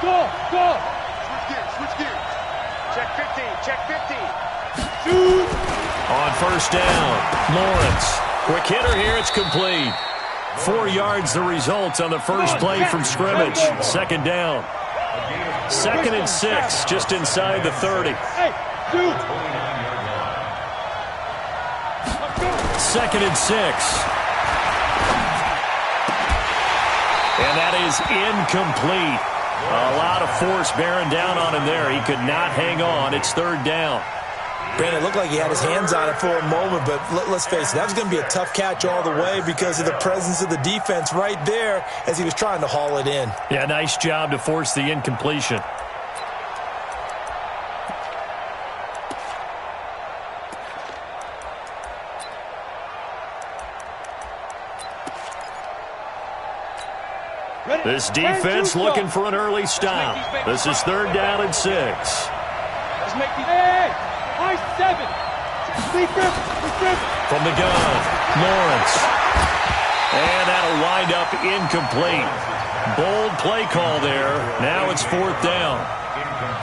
Go, go. Switch gears. Check 50, check 50. Shoot. On first down, Lawrence. Quick hitter here, it's complete. 4 yards the result on the first play from scrimmage. Second down. 2nd and 6, just inside the 30. Hey, shoot. 2nd and 6. And that is incomplete. A lot of force bearing down on him there. He could not hang on. It's 3rd down. Brandon, it looked like he had his hands on it for a moment, but let's face it, that was going to be a tough catch all the way because of the presence of the defense right there as he was trying to haul it in. Yeah, nice job to force the incompletion. This defense looking for an early stop. This is 3rd down and 6. Let's make the high 7. From the gun, Lawrence. And that'll wind up incomplete. Bold play call there. Now it's 4th down.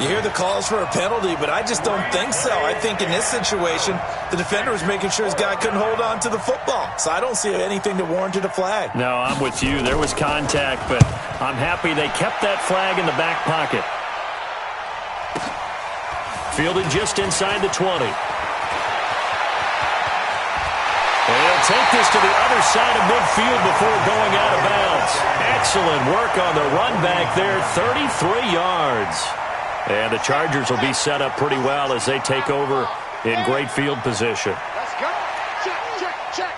You hear the calls for a penalty, but I just don't think so. I think in this situation, the defender was making sure his guy couldn't hold on to the football. So I don't see anything that warranted a flag. No, I'm with you. There was contact, but I'm happy they kept that flag in the back pocket. Fielded just inside the 20. They'll take this to the other side of midfield before going out of bounds. Excellent work on the run back there, 33 yards. And the Chargers will be set up pretty well as they take over in great field position. Let's go. Check.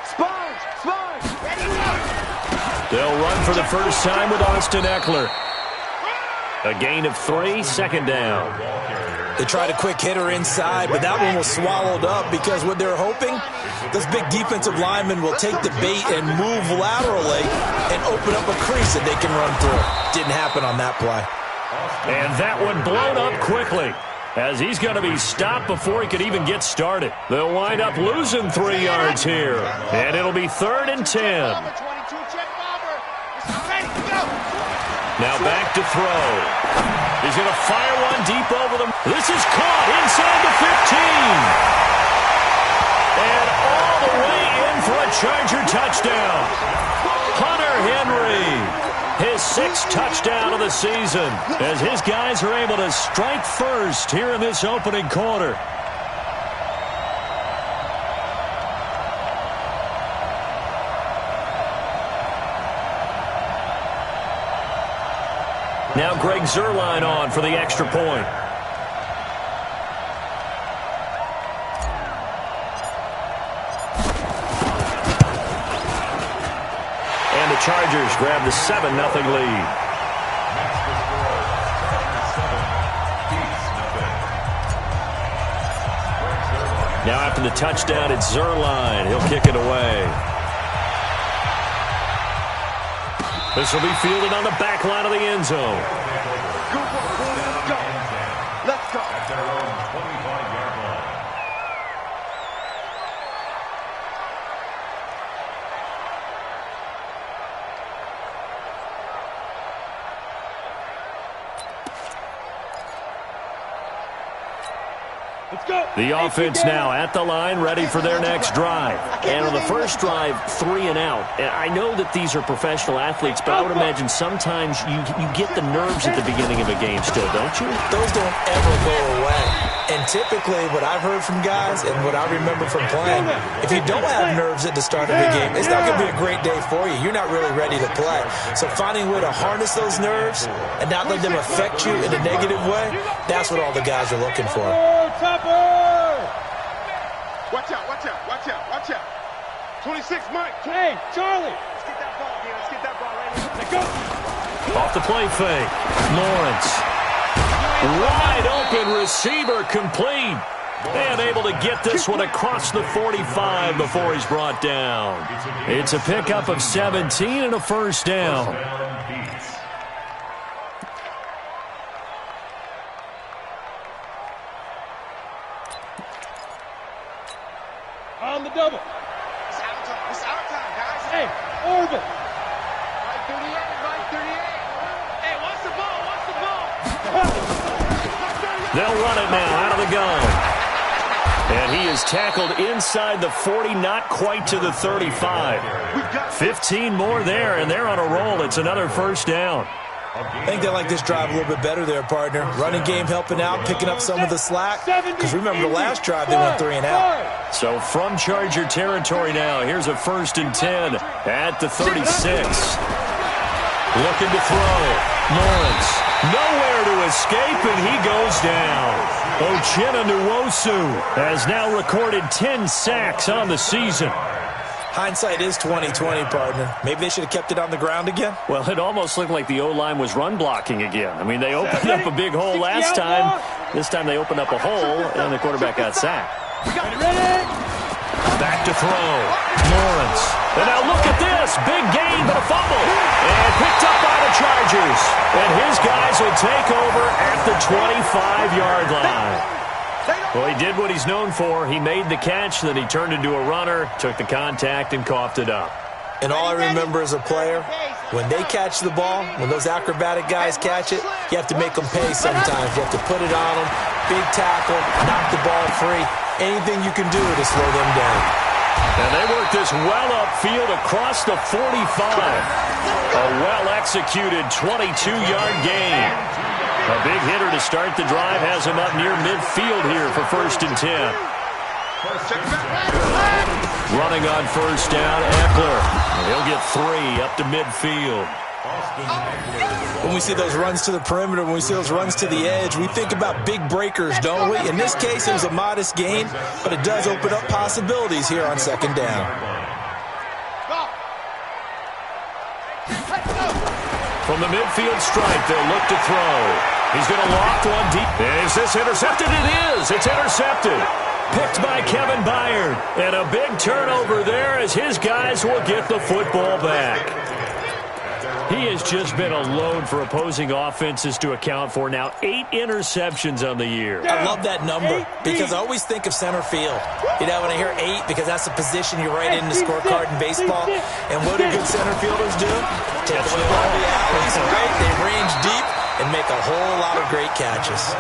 Sponge. Ready to go. They'll run for the first time with Austin Eckler. A gain of 3, 2nd down. They tried a quick hitter inside, but that one was swallowed up because what they're hoping, this big defensive lineman will take the bait and move laterally and open up a crease that they can run through. Didn't happen on that play. And that one blown up quickly as he's going to be stopped before he could even get started. They'll wind up losing 3 yards here, and it'll be 3rd and 10. Now back to throw. He's going to fire one deep over them. This is caught inside the 15. And all the way in for a Charger touchdown. Hunter Henry. His 6th touchdown of the season as his guys are able to strike first here in this opening quarter. Now Greg Zuerlein on for the extra point. And the Chargers grab the 7-0 lead. Now after the touchdown, it's Zuerlein. He'll kick it away. This will be fielded on the back line of the end zone. Let's go. At their own 25-yard line. Let's go. The offense now at the line, ready for their next drive. And on the first drive, 3 and out. And I know that these are professional athletes, but I would imagine sometimes you get the nerves at the beginning of a game still, don't you? Those don't ever go away. And typically what I've heard from guys and what I remember from playing, if you don't have nerves at the start of a game, it's not going to be a great day for you. You're not really ready to play. So finding a way to harness those nerves and not let them affect you in a negative way, that's what all the guys are looking for. Watch out. 26, Mike. Hey, Charlie. Let's get that ball, man. Let's get that ball right here. Let's go. Off the play fake. Lawrence. Wide open receiver complete. And able to get this one across the 45 before he's brought down. It's a pickup of 17 and a first down. On the double. It's our time, guys. Hey, Orvin. Right 38. Hey, watch the ball. They'll run it now out of the gun. And he is tackled inside the 40, not quite to the 35. 15 more there, and they're on a roll. It's another first down. I think they like this drive a little bit better there, partner. Running game helping out, picking up some of the slack. Because remember, the last drive, they went 3 and out. So from Charger territory now, here's a 1st and 10 at the 36. Looking to throw. Lawrence. Nowhere to escape, and he goes down. Uchenna Nwosu has now recorded 10 sacks on the season. Hindsight is 20/20, partner. Maybe they should have kept it on the ground again. Well, it almost looked like the O-line was run blocking again. I mean, they opened up a big hole last time. This time they opened up a hole, and the quarterback got sacked. Back to throw. Lawrence. And now look at this. Big gain, but a fumble. And picked up by the Chargers. And his guys will take over at the 25-yard line. Well, he did what he's known for. He made the catch, then he turned into a runner, took the contact, and coughed it up. And all I remember as a player, when they catch the ball, when those acrobatic guys catch it, you have to make them pay sometimes. You have to put it on them, big tackle, knock the ball free. Anything you can do to slow them down. And they work this well upfield across the 45. A well-executed 22-yard gain. A big hitter to start the drive has him up near midfield here for 1st and 10. Running on 1st down, Eckler. He'll get 3 up to midfield. When we see those runs to the perimeter, when we see those runs to the edge, we think about big breakers, don't we? In this case, it was a modest gain, but it does open up possibilities here on 2nd down. From the midfield stripe, they'll look to throw. He's going to loft one deep. Is this intercepted? It is. It's intercepted. Picked by Kevin Byard. And a big turnover there as his guys will get the football back. He has just been a load for opposing offenses to account for. Now 8 interceptions on the year. I love that number because I always think of center field. You know, when I hear 8, because that's the position you write in the scorecard in baseball. And what do good center fielders do? Take away all the alleys, right? They range deep and make a whole lot of great catches.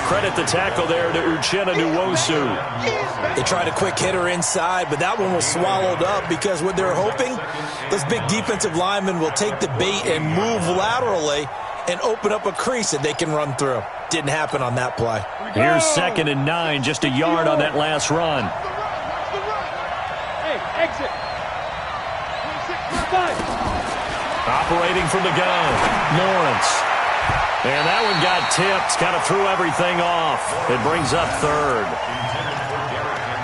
Credit the tackle there to Uchenna Nwosu. They tried a quick hitter inside, but that one was swallowed up because what they're hoping, those big defensive linemen will take the bait and move laterally and open up a crease that they can run through. Didn't happen on that play. Here's 2nd and 9, just a yard on that last run. Hey, exit. Operating from the gun, Lawrence. And that one got tipped, kind of threw everything off. It brings up 3rd.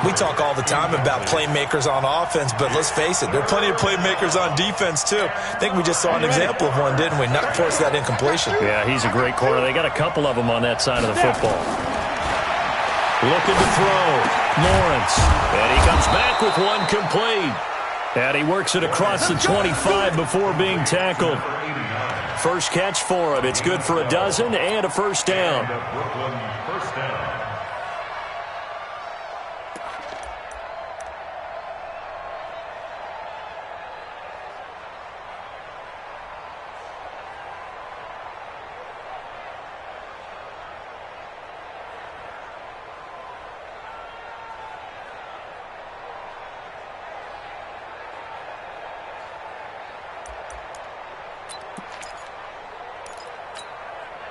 We talk all the time about playmakers on offense, but let's face it, there are plenty of playmakers on defense, too. I think we just saw an example of one, didn't we? Not force that incompletion. Yeah, he's a great corner. They got a couple of them on that side of the football. Looking to throw, Lawrence. And he comes back with one complete. And he works it across the 25 before being tackled. First catch for him. It's good for a dozen and a 1st down. First down.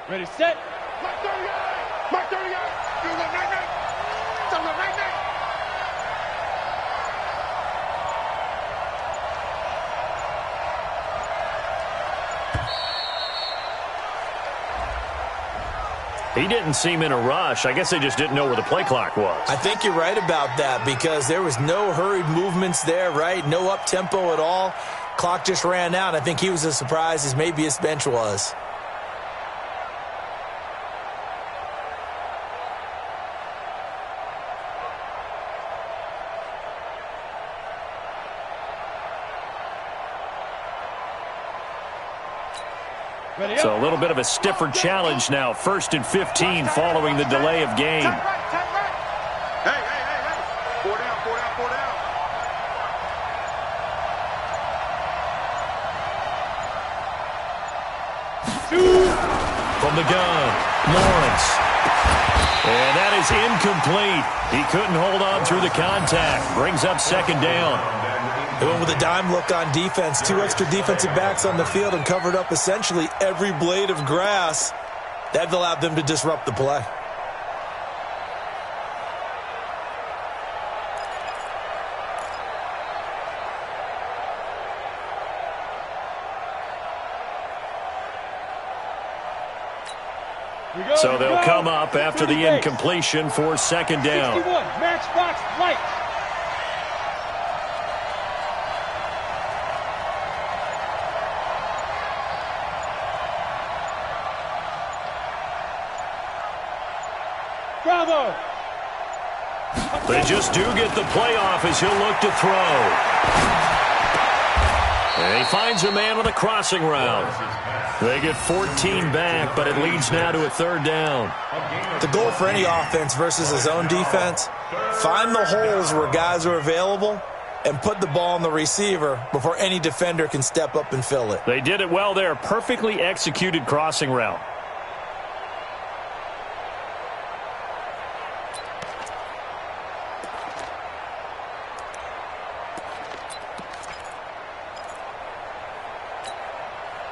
Ready, set. Mark 38! Mark 38! Do the right neck! Do the right neck! He didn't seem in a rush. I guess they just didn't know where the play clock was. I think you're right about that because there was no hurried movements there, right? No up-tempo at all. Clock just ran out. I think he was as surprised as maybe his bench was. So a little bit of a stiffer challenge now. 1st and 15 following the delay of game. Hey, hey, hey, hey. 4 down, 4 down, 4 down. From the gun, Lawrence. And that is incomplete. He couldn't hold on through the contact. Brings up second down. They went with a dime look on defense. 2 extra defensive backs on the field and covered up essentially every blade of grass. That allowed them to disrupt the play. So they'll come up after the incompletion for second down. 61, matchbox light. Bravo. They just do get the playoff as he'll look to throw. And he finds a man with a crossing route. They get 14 back, but it leads now to a third down. The goal for any offense versus his own defense, find the holes where guys are available and put the ball on the receiver before any defender can step up and fill it. They did it well there. Perfectly executed crossing route.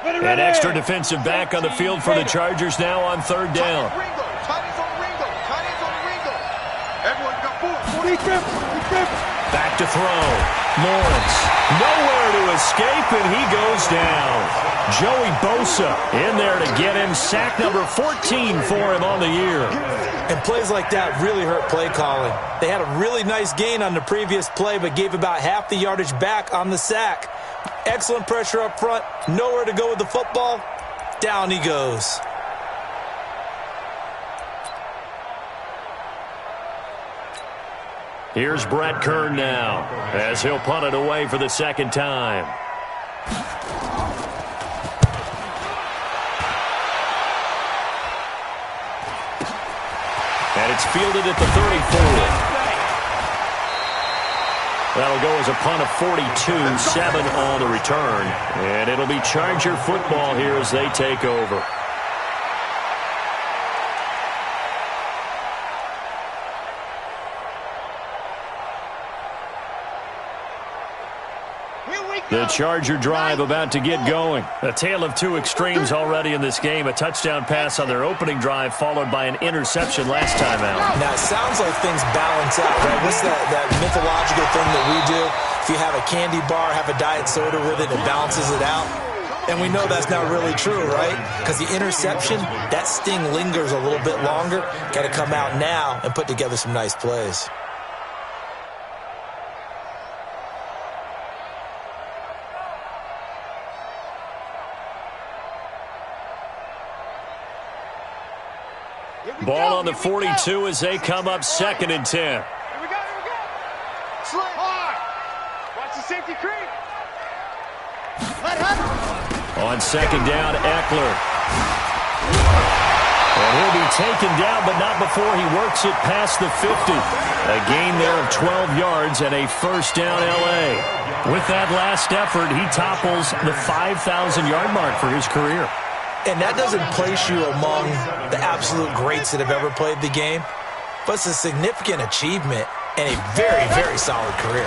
An extra defensive back on the field for the Chargers now on third down. Back to throw. Lawrence. Nowhere to escape, and he goes down. Joey Bosa in there to get him. Sack number 14 for him on the year. And plays like that really hurt play calling. They had a really nice gain on the previous play, but gave about half the yardage back on the sack. Excellent pressure up front. Nowhere to go with the football. Down he goes. Here's Brett Kern now as he'll punt it away for the second time. And it's fielded at the 34. That'll go as a punt of 42, 7 on the return. And it'll be Charger football here as they take over. The Charger drive about to get going. A tale of two extremes already in this game. A touchdown pass on their opening drive followed by an interception last time out. Now, it sounds like things balance out, right? What's that mythological thing that we do? If you have a candy bar, have a diet soda with it, it balances it out. And we know that's not really true, right? Because the interception, that sting lingers a little bit longer. Got to come out now and put together some nice plays. Ball on the 42 as they come up 2nd and 10. Here we go. Slit hard. Watch the safety creep. On second down, Eckler. And he'll be taken down, but not before he works it past the 50. A gain there of 12 yards and a first down L.A. With that last effort, he topples the 5,000-yard mark for his career. And that doesn't place you among the absolute greats that have ever played the game, but it's a significant achievement and a very, very solid career.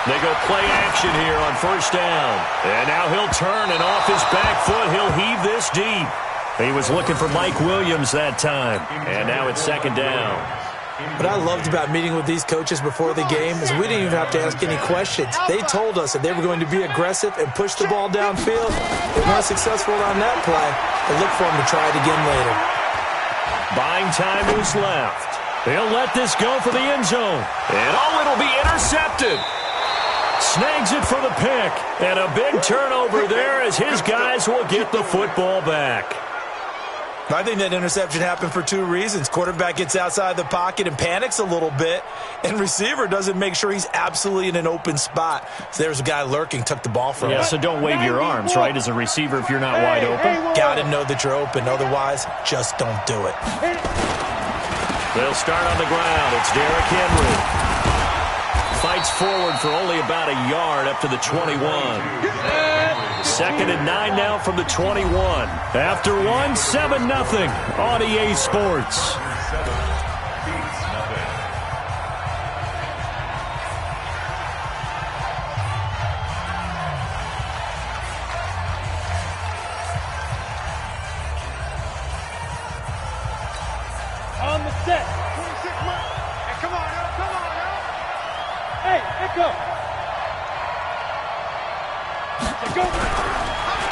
They go play action here on first down. And now he'll turn, and off his back foot, he'll heave this deep. He was looking for Mike Williams that time. And now it's second down. What I loved about meeting with these coaches before the game is we didn't even have to ask any questions. They told us that they were going to be aggressive and push the ball downfield. They weren't successful on that play, but look for them to try it again later. Buying time is left. They'll let this go for the end zone. And it'll be intercepted. Snags it for the pick. And a big turnover there as his guys will get the football back. I think that interception happened for two reasons. Quarterback gets outside the pocket and panics a little bit, and receiver doesn't make sure he's absolutely in an open spot. So there's a guy lurking, took the ball from him. Yeah, so don't wave your arms, right, as a receiver if you're not wide open. Got to know that you're open. Otherwise, just don't do it. They'll start on the ground. It's Derrick Henry. Fights forward for only about a yard up to the 21. 2nd and 9 now from the 21. After one, 7-0 on EA Sports.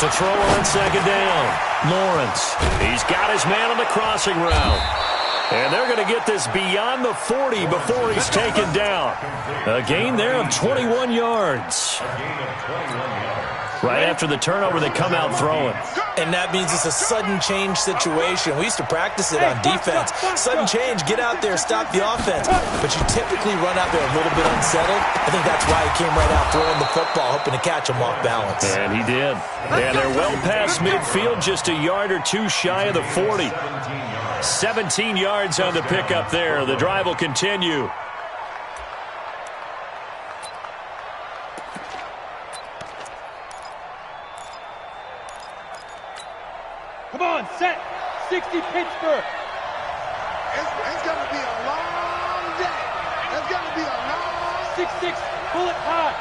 To throw on second down. Lawrence. He's got his man on the crossing route. And they're going to get this beyond the 40 before he's taken down. A gain there of 21 yards. Right after the turnover, they come out throwing. And that means it's a sudden change situation. We used to practice it on defense. Sudden change, get out there, stop the offense. But you typically run out there a little bit unsettled. I think that's why he came right out throwing the football, hoping to catch him off balance. And he did. And they're well past midfield, just a yard or two shy of the 40. 17 yards on the pickup there. The drive will continue. Come on, set. 60 Pittsburgh. It's going to be a long day. It's going to be a long 6-6, bullet high.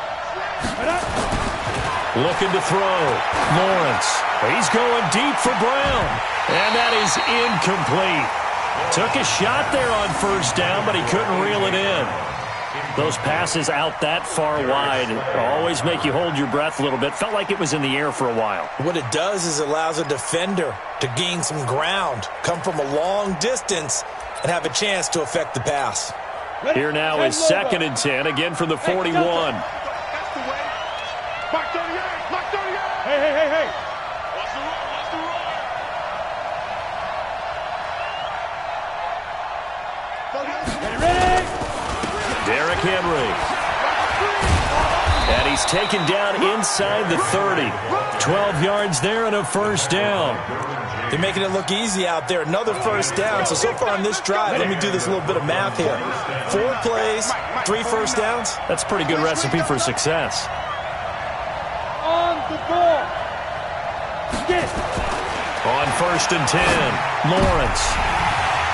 Looking to throw. Lawrence. He's going deep for Brown. And that is incomplete. Took a shot there on first down, but he couldn't reel it in. Those passes out that far wide always make you hold your breath a little bit. Felt like it was in the air for a while. What it does is it allows a defender to gain some ground, come from a long distance, and have a chance to affect the pass. Here now is 2nd and 10, again from the 41. That's the way. Mark 38. Mark 38. Hey. What's the run? What's the run? Ready? Derrick Henry. And he's taken down inside the 30. 12 yards there and a first down. They're making it look easy out there. Another first down. So far on this drive, let me do this little bit of math here. 4 plays, 3 first downs. That's a pretty good recipe for success. On the ball. Get it. On 1st and 10, Lawrence.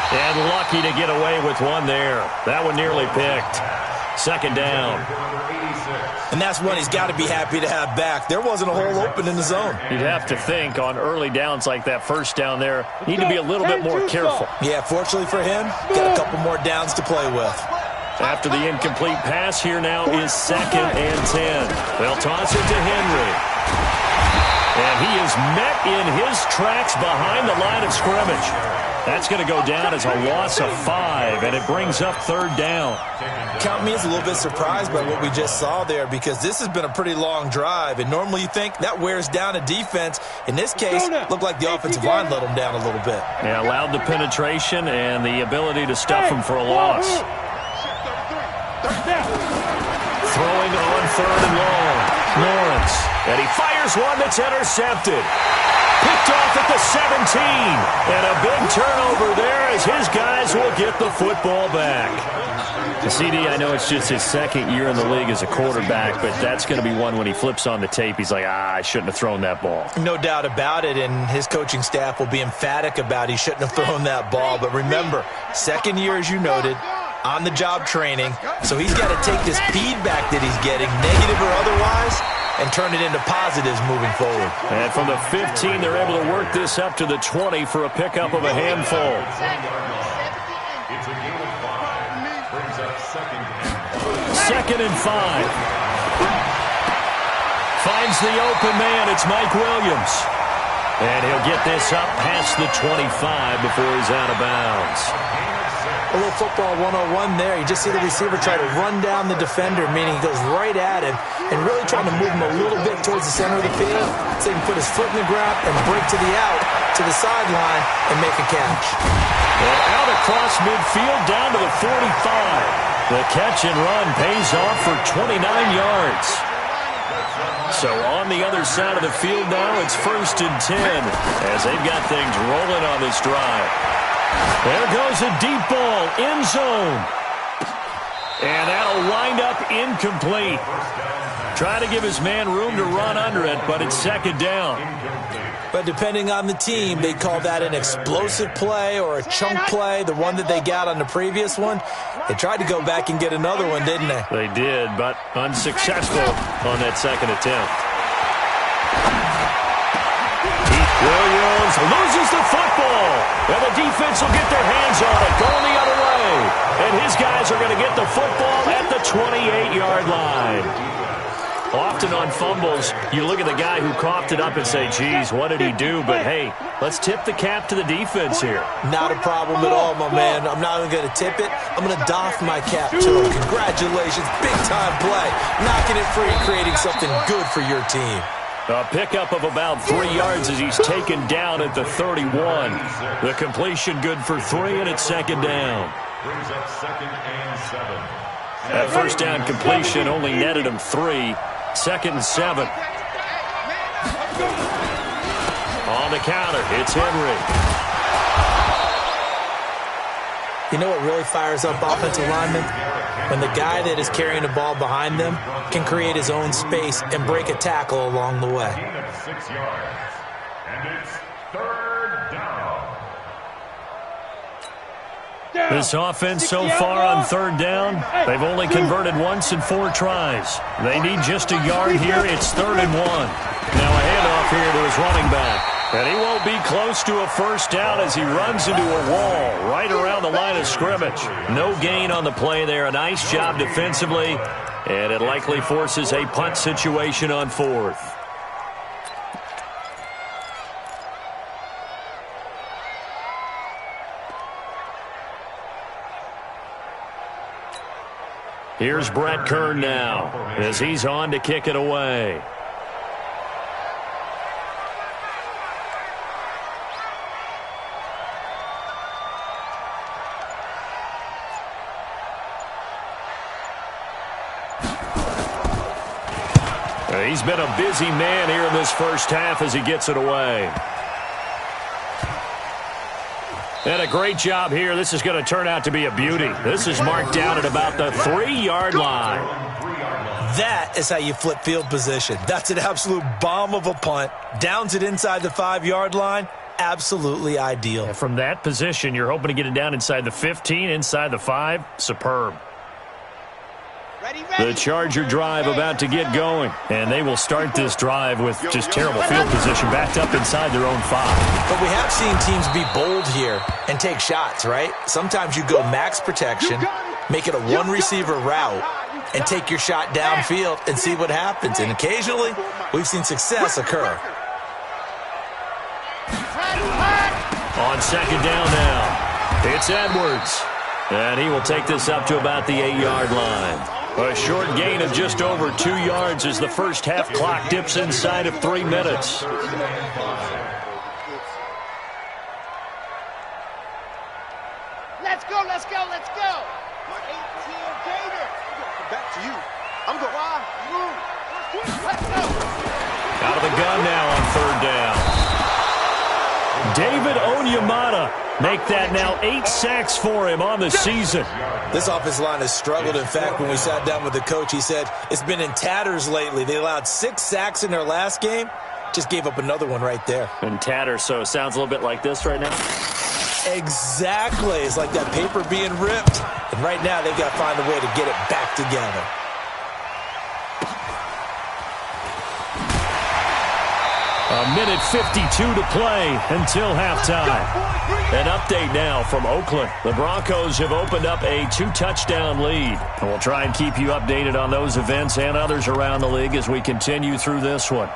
And lucky to get away with one there. That one nearly picked. 2nd down. And that's one he's got to be happy to have back. There wasn't a hole open in the zone. You'd have to think on early downs like that first down there, need to be a little bit more careful. Yeah, fortunately for him, got a couple more downs to play with. After the incomplete pass, here now is 2nd and 10. They'll toss it to Henry. And he is met in his tracks behind the line of scrimmage. That's going to go down as a loss of 5, and it brings up 3rd down. Count me as a little bit surprised by what we just saw there, because this has been a pretty long drive, and normally you think that wears down a defense. In this case, looked like the offensive line let them down a little bit. Yeah, allowed the penetration and the ability to stuff him for a loss. Throwing on 3rd and long. Lawrence. And he fires one that's intercepted. Picked off at the 17. And a big turnover there as his guys will get the football back. The CD, I know it's just his 2nd year in the league as a quarterback, but that's going to be one when he flips on the tape, he's like, I shouldn't have thrown that ball. No doubt about it, and his coaching staff will be emphatic about he shouldn't have thrown that ball. But remember, 2nd year, as you noted, on-the-job training, so he's got to take this feedback that he's getting, negative or otherwise, and turn it into positives moving forward. And from the 15, they're able to work this up to the 20 for a pickup of a handful. It's a gain of 5. Brings up 2nd and 5. Finds the open man. It's Mike Williams. And he'll get this up past the 25 before he's out of bounds. A little football 101 there. You just see the receiver try to run down the defender, meaning he goes right at him and really trying to move him a little bit towards the center of the field so he can put his foot in the ground and break to the out, to the sideline, and make a catch. And out across midfield down to the 45. The catch and run pays off for 29 yards. So on the other side of the field now, it's 1st and 10 as they've got things rolling on this drive. There goes a deep ball, end zone. And that'll wind up incomplete. Trying to give his man room to run under it, but it's 2nd down. But depending on the team, they call that an explosive play or a chunk play, the one that they got on the previous one. They tried to go back and get another one, didn't they? They did, but unsuccessful on that 2nd attempt. Williams loses the football, and the defense will get their hands on it, going the other way. And his guys are going to get the football at the 28-yard line. Often on fumbles, you look at the guy who coughed it up and say, geez, what did he do? But, hey, let's tip the cap to the defense here. Not a problem at all, my man. I'm not even going to tip it. I'm going to doff my cap to him. Congratulations. Big-time play. Knocking it free and creating something good for your team. A pickup of about 3 yards as he's taken down at the 31. The completion good for 3, and it's second down. Brings up 2nd and 7. That first down completion only netted him 3. 2nd and 7. On the counter, it's Henry. You know what really fires up offensive linemen? When the guy that is carrying the ball behind them can create his own space and break a tackle along the way. 6 yards. And it's 3rd down. This offense so far on 3rd down, they've only converted once in 4 tries. They need just a yard here. It's 3rd and 1. Now a handoff here to his running back. And he won't be close to a first down as he runs into a wall right around the line of scrimmage. No gain on the play there. A nice job defensively. And it likely forces a punt situation on 4th. Here's Brett Kern now as he's on to kick it away. He's been a busy man here in this first half as he gets it away. And a great job here. This is going to turn out to be a beauty. This is marked down at about the 3-yard line. That is how you flip field position. That's an absolute bomb of a punt. Downs it inside the 5-yard line. Absolutely ideal. And from that position, you're hoping to get it down inside the 15, inside the 5. Superb. The Charger drive about to get going. And they will start this drive with just terrible field position, backed up inside their own 5. But we have seen teams be bold here and take shots, right? Sometimes you go max protection, make it a one-receiver route, and take your shot downfield and see what happens. And occasionally, we've seen success occur. On 2nd down now, it's Edwards. And he will take this up to about the 8-yard line. A short gain of just over 2 yards as the first half clock dips inside of 3 minutes. Let's go, let's go, let's go. 18 Gator. Back to you. I'm going. Let's go. Out of the gun now on 3rd down. David Onyemata make that now 8 sacks for him on the season. This offensive line has struggled. In fact, when we sat down with the coach, he said it's been in tatters lately. They allowed 6 sacks in their last game. Just gave up another one right there. In tatters, so it sounds a little bit like this right now. Exactly. It's like that paper being ripped. And right now, they've got to find a way to get it back together. A minute 52 to play until halftime. An update now from Oakland. The Broncos have opened up a 2-touchdown lead. And we'll try and keep you updated on those events and others around the league as we continue through this one.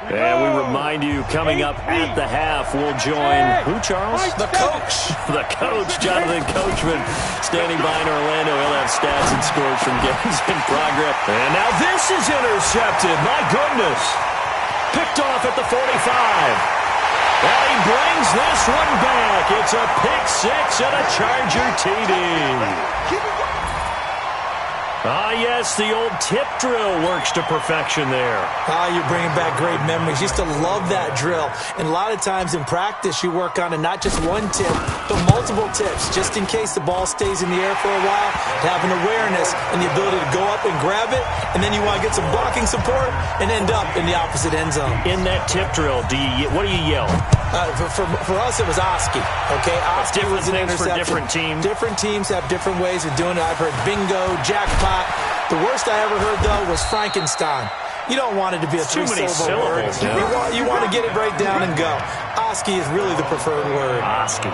And we remind you, coming up at the half, we'll join who, Charles? The coach. The coach, Jonathan Coachman, standing by in Orlando. He'll have stats and scores from games in progress. And now this is intercepted. My goodness. Picked off at the 45. And he brings this one back. It's a pick 6 and a Charger TD. Ah, yes, the old tip drill works to perfection there. Ah, you're bringing back great memories. Used to love that drill. And a lot of times in practice, you work on it, not just one tip, but multiple tips, just in case the ball stays in the air for a while, to have an awareness and the ability to go up and grab it, and then you want to get some blocking support and end up in the opposite end zone. In that tip drill, what do you yell? For us, it was Oski. Okay, Oski was an interception. For different teams. Different teams have different ways of doing it. I've heard bingo, jackpot. The worst I ever heard, though, was Frankenstein. You don't want it to be a Too many three-syllable word. syllables. Yeah. You want to get it right down and go. Oski is really the preferred word. Oski.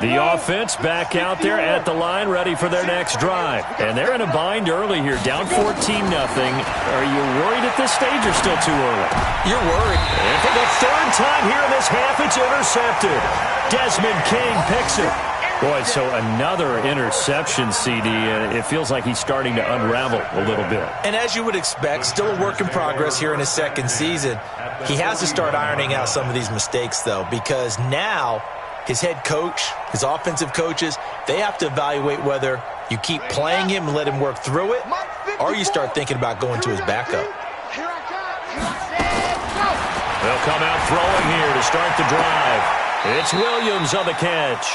The offense back out there at the line, ready for their next drive. And they're in a bind early here, down 14-0. Are you worried at this stage or still too early? You're worried. And for the third time here in this half, it's intercepted. Desmond King picks it. Boy, so another interception, CD. It feels like he's starting to unravel a little bit. And as you would expect, still a work in progress here in his second season. He has to start ironing out some of these mistakes, though, because now his head coach, his offensive coaches, they have to evaluate whether you keep playing him and let him work through it, or you start thinking about going to his backup. They'll come out throwing here to start the drive. It's Williams on the catch.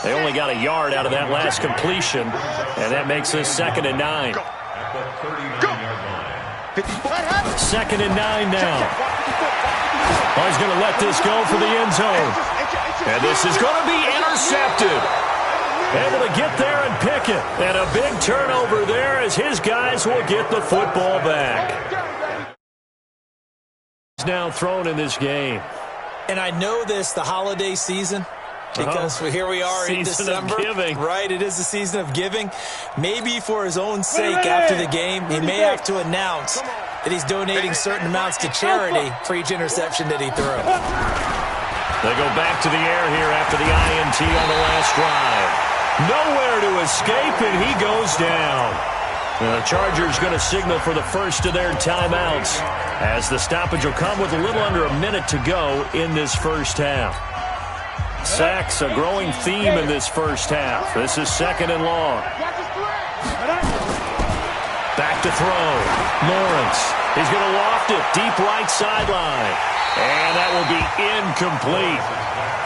They only got a yard out of that last completion, and that makes this 2nd and 9. 2nd and 9 now. Oh, he's going to let this go for the end zone. And this is going to be intercepted. Able to get there and pick it. And a big turnover there as his guys will get the football back. He's now thrown in this game. And I know this, the holiday season, because here we are in December. Season of giving. Right, it is the season of giving. Maybe for his own sake after the game, he may have to announce that he's donating certain amounts to charity for each interception that he threw. They go back to the air here after the INT on the last drive. Nowhere to escape, and he goes down. The Chargers going to signal for the first of their timeouts as the stoppage will come with a little under a minute to go in this first half. Sacks, a growing theme in this first half. This is 2nd and long. Back to throw. Lawrence. He's going to loft it deep right sideline. And that will be incomplete.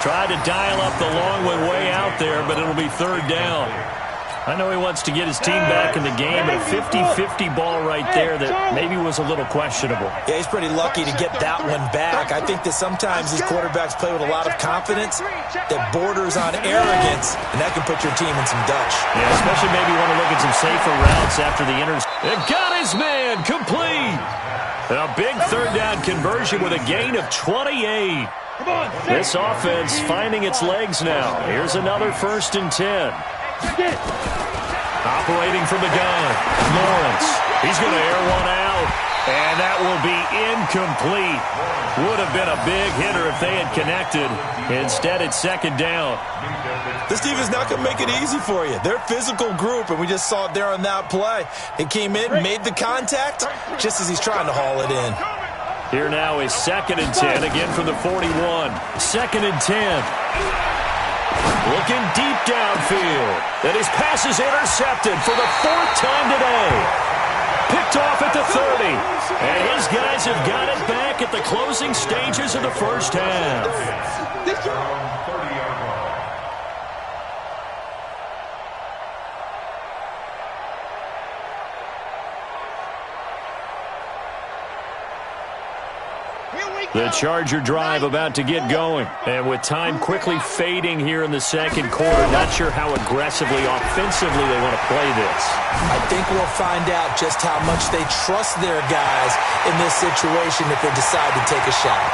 Tried to dial up the long one way out there, but it'll be 3rd down. I know he wants to get his team back in the game, but a 50-50 ball right there that maybe was a little questionable. Yeah, he's pretty lucky to get that one back. I think that sometimes these quarterbacks play with a lot of confidence that borders on arrogance, and that can put your team in some Dutch. Yeah, especially maybe want to look at some safer routes after the It got his man complete. A big 3rd down conversion with a gain of 28. This offense finding its legs now. Here's another 1st and 10. Operating from the gun. Lawrence. He's going to air one out. And that will be incomplete. Would have been a big hitter if they had connected. Instead, it's 2nd down. This team is not going to make it easy for you. They're a physical group, and we just saw it there on that play. He came in, made the contact, just as he's trying to haul it in. Here now is 2nd and 10, again from the 41. 2nd and 10. Looking deep downfield. And his pass is intercepted for the 4th time today. Picked off at the 30. And his guys have got it back at the closing stages of the first half. The Charger drive about to get going. And with time quickly fading here in the 2nd quarter, not sure how aggressively, offensively they want to play this. I think we'll find out just how much they trust their guys in this situation if they decide to take a shot.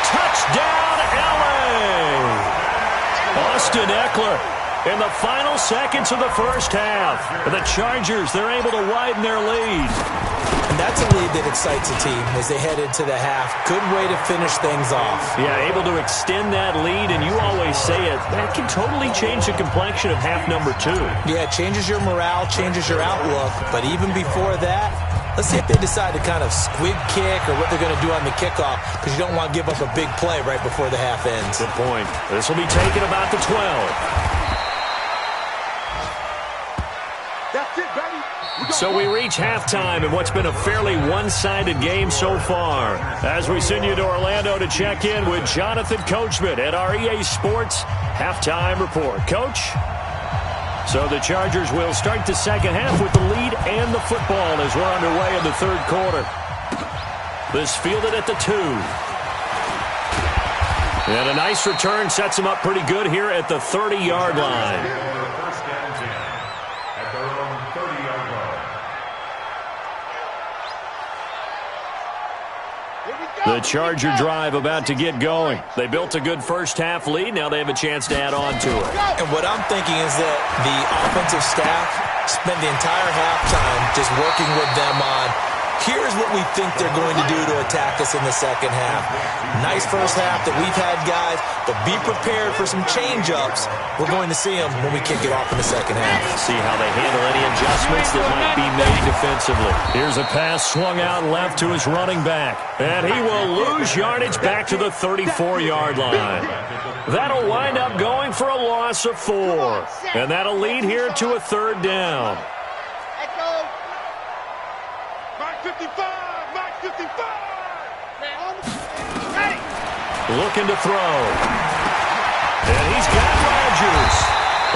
Touchdown, L.A. Austin Eckler in the final seconds of the first half. The Chargers, they're able to widen their lead. And that's a lead that excites a team as they head into the half. Good way to finish things off. Yeah, able to extend that lead, and you always say it, that can totally change the complexion of half number 2. Yeah, it changes your morale, changes your outlook. But even before that, let's see if they decide to kind of squib kick or what they're going to do on the kickoff, because you don't want to give up a big play right before the half ends. Good point. This will be taken about the 12. That's it, baby. So we reach halftime in what's been a fairly one-sided game so far. As we send you to Orlando to check in with Jonathan Coachman at our EA Sports Halftime Report. Coach? So the Chargers will start the second half with the lead and the football as we're underway in the 3rd quarter. This fielded at the 2. And a nice return sets him up pretty good here at the 30-yard line. First and 10 at their own 30-yard line. The Charger drive about to get going. They built a good first-half lead. Now they have a chance to add on to it. And what I'm thinking is that the offensive staff spent the entire halftime just working with them on, here's what we think they're going to do to attack us in the second half. Nice first half that we've had, guys, but be prepared for some change-ups. We're going to see them when we kick it off in the second half. See how they handle any adjustments that might be made defensively. Here's a pass swung out left to his running back. And he will lose yardage back to the 34-yard line. That'll wind up going for a loss of 4. And that'll lead here to a third down. Mark 55! Mark 55! Looking to throw. And he's got Rodgers.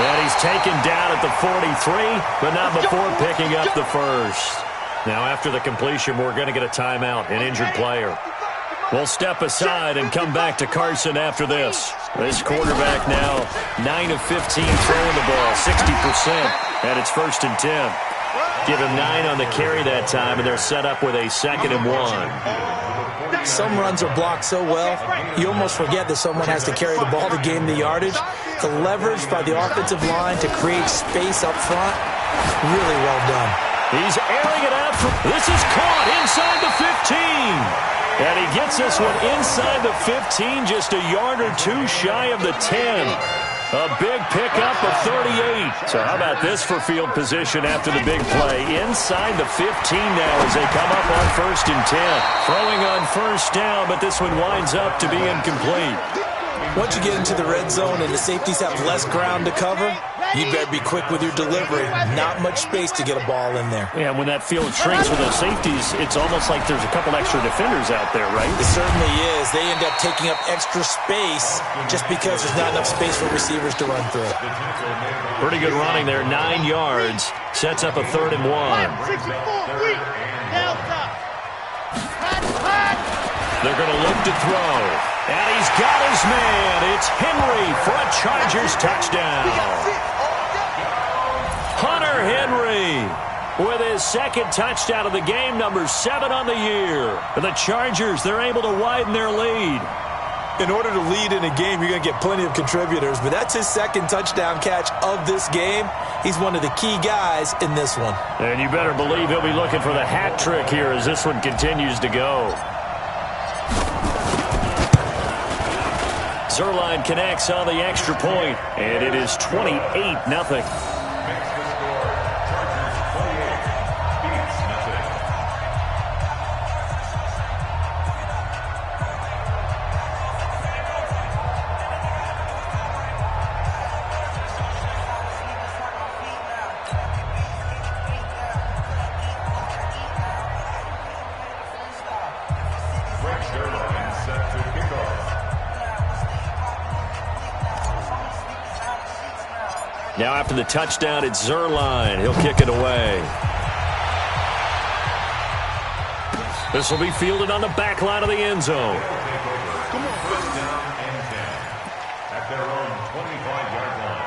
And he's taken down at the 43, but not before picking up the first. Now after the completion, we're going to get a timeout, an injured player. We'll step aside and come back to Carson after this. This quarterback now 9 of 15 throwing the ball, 60%, and it's 1st and 10. Give him 9 on the carry that time, and they're set up with a 2nd and 1. Some runs are blocked so well, you almost forget that someone has to carry the ball to gain the yardage. The leverage by the offensive line to create space up front, really well done. He's airing it out. This is caught inside the 15. And he gets this one inside the 15, just a yard or two shy of the 10. A big pickup of 38. So how about this for field position after the big play? Inside the 15 now as they come up on 1st and 10. Throwing on 1st down, but this one winds up to be incomplete. Once you get into the red zone and the safeties have less ground to cover, you better be quick with your delivery. Not much space to get a ball in there. Yeah, when that field shrinks with those safeties, it's almost like there's a couple extra defenders out there, right? It certainly is. They end up taking up extra space just because there's not enough space for receivers to run through. Pretty good running there, 9 yards. Sets up a 3rd and 1. They're going to look to throw. And he's got his man. It's Henry for a Chargers touchdown. Hunter Henry with his 2nd touchdown of the game, number 7 on the year. And the Chargers, they're able to widen their lead. In order to lead in a game, you're going to get plenty of contributors, but that's his 2nd touchdown catch of this game. He's one of the key guys in this one. And you better believe he'll be looking for the hat trick here as this one continues to go. Zuerlein connects on the extra point, and it is 28-0. Now after the touchdown, it's Zuerlein. He'll kick it away. This will be fielded on the back line of the end zone. First down and 10 at their own 25-yard line.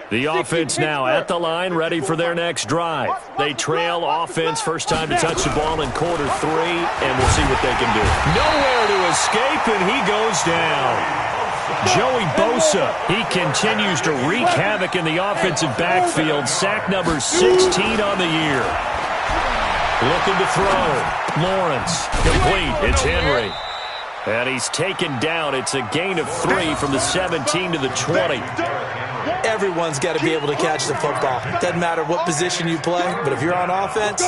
The offense now at the line, ready for their next drive. They trail offense, first time to touch the ball in quarter 3, and we'll see what they can do. Nowhere to escape, and he goes down. Joey Bosa, he continues to wreak havoc in the offensive backfield. Sack number 16 on the year. Looking to throw. Lawrence, complete. It's Henry. And he's taken down. It's a gain of 3 from the 17 to the 20. Everyone's got to be able to catch the football. Doesn't matter what position you play, but if you're on offense,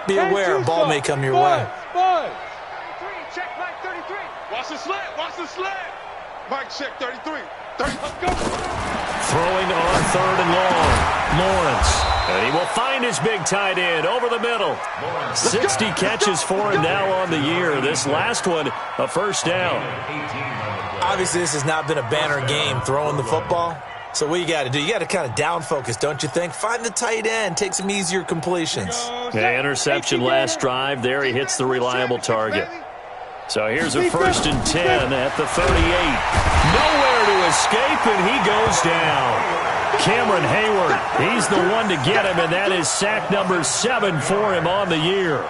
be aware a ball may come your way. Check Mike 33. Watch the slant. Watch the slant. Mike check 33. 30. Let's go. Throwing on 3rd and long. Lawrence And he will find his big tight end over the middle. 60 catches for him now on the year. This last one, a first down. Obviously, this has not been a banner game throwing the football. So what you got to do, you got to kind of down focus, don't you think? Find the tight end, take some easier completions. Yeah, interception last drive. There he hits the reliable target. So here's a 1st and 10 at the 38. Nowhere to escape, and he goes down. Cameron Hayward, he's the one to get him, and that is sack number 7 for him on the year.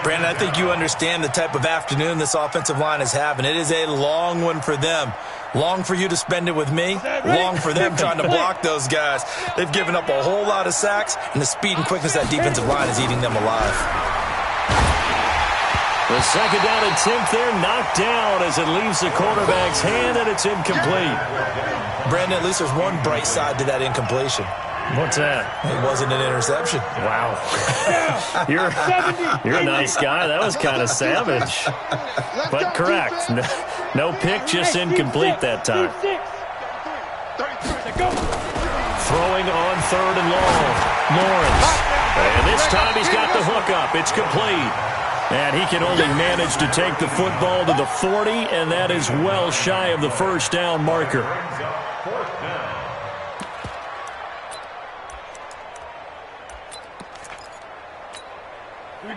Brandon, I think you understand the type of afternoon this offensive line is having. It is a long one for them. Long for you to spend it with me. Long for them trying to block those guys. They've given up a whole lot of sacks, and the speed and quickness of that defensive line is eating them alive. The 2nd down attempt there knocked down as it leaves the quarterback's hand, and it's incomplete. Brandon, at least there's one bright side to that incompletion. What's that? It wasn't an interception. Wow. You're a nice guy. That was kind of savage. But correct. No pick, just incomplete that time. Throwing on 3rd and long. Lawrence. And this time he's got the hook up. It's complete. And he can only manage to take the football to the 40, and that is well shy of the first down marker.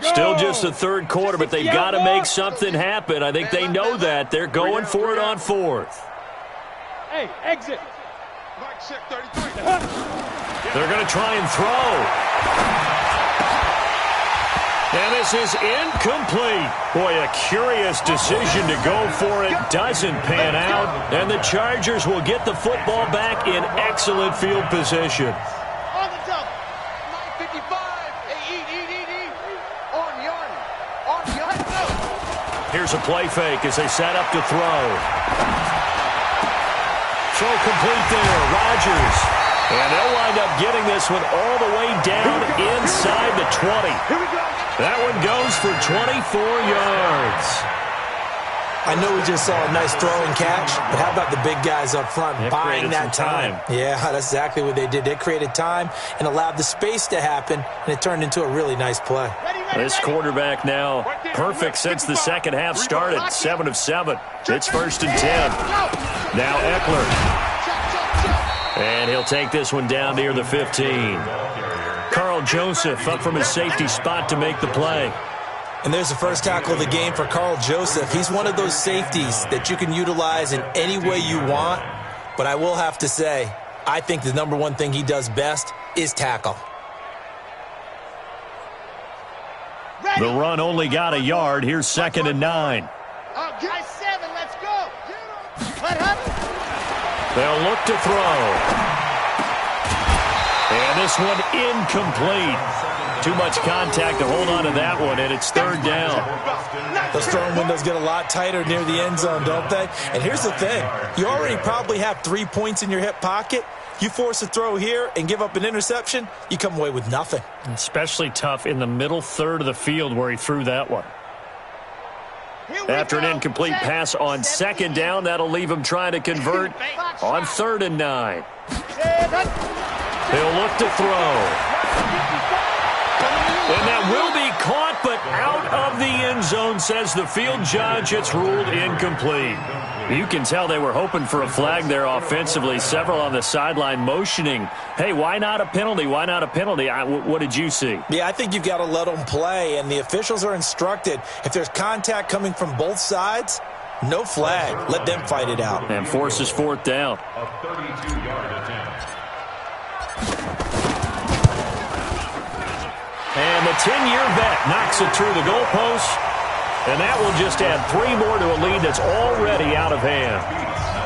Still just the 3rd quarter, but they've got to make something happen. I think they know that. They're going for it on 4th. Hey, exit. They're going to try and throw. And this is incomplete. Boy, a curious decision to go for it. Doesn't pan out. And the Chargers will get the football back in excellent field position. On the double. 9:55. Hey, On yard. No. Here's a play fake as they set up to throw. Throw complete there. Rodgers. And they'll wind up getting this one all the way down inside the 20. Here we go. That one goes for 24 yards. I know we just saw a nice throwing catch, but how about the big guys up front buying that time? Yeah, that's exactly what they did. They created time and allowed the space to happen, and it turned into a really nice play. This quarterback now perfect since the second half started. 7 of 7. It's 1st and 10. Now Eckler. And he'll take this one down near the 15. Carl Joseph up from his safety spot to make the play. And there's the first tackle of the game for Carl Joseph. He's one of those safeties that you can utilize in any way you want. But I will have to say, I think the number one thing he does best is tackle. The run only got a yard. Here's 2nd and 9. Guys, 7. Let's go. They'll look to throw. And this one incomplete. Too much contact to hold on to that one, and it's 3rd down. Those throwing windows get a lot tighter near the end zone, don't they? And here's the thing. You already probably have 3 points in your hip pocket. You force a throw here and give up an interception, you come away with nothing. Especially tough in the middle 3rd of the field where he threw that one. After an incomplete pass on 2nd down, that'll leave him trying to convert on 3rd and 9. He'll look to throw. And that will be caught, but out of the end zone, says the field judge. It's ruled incomplete. You can tell they were hoping for a flag there offensively. Several on the sideline motioning, hey, why not a penalty? Why not a penalty? What did you see? Yeah, I think you've got to let them play, and the officials are instructed. If there's contact coming from both sides, no flag. Let them fight it out. And forces 4th down. A 32-yard attempt. And the 10-year vet knocks it through the goalpost. And that will just add 3 more to a lead that's already out of hand.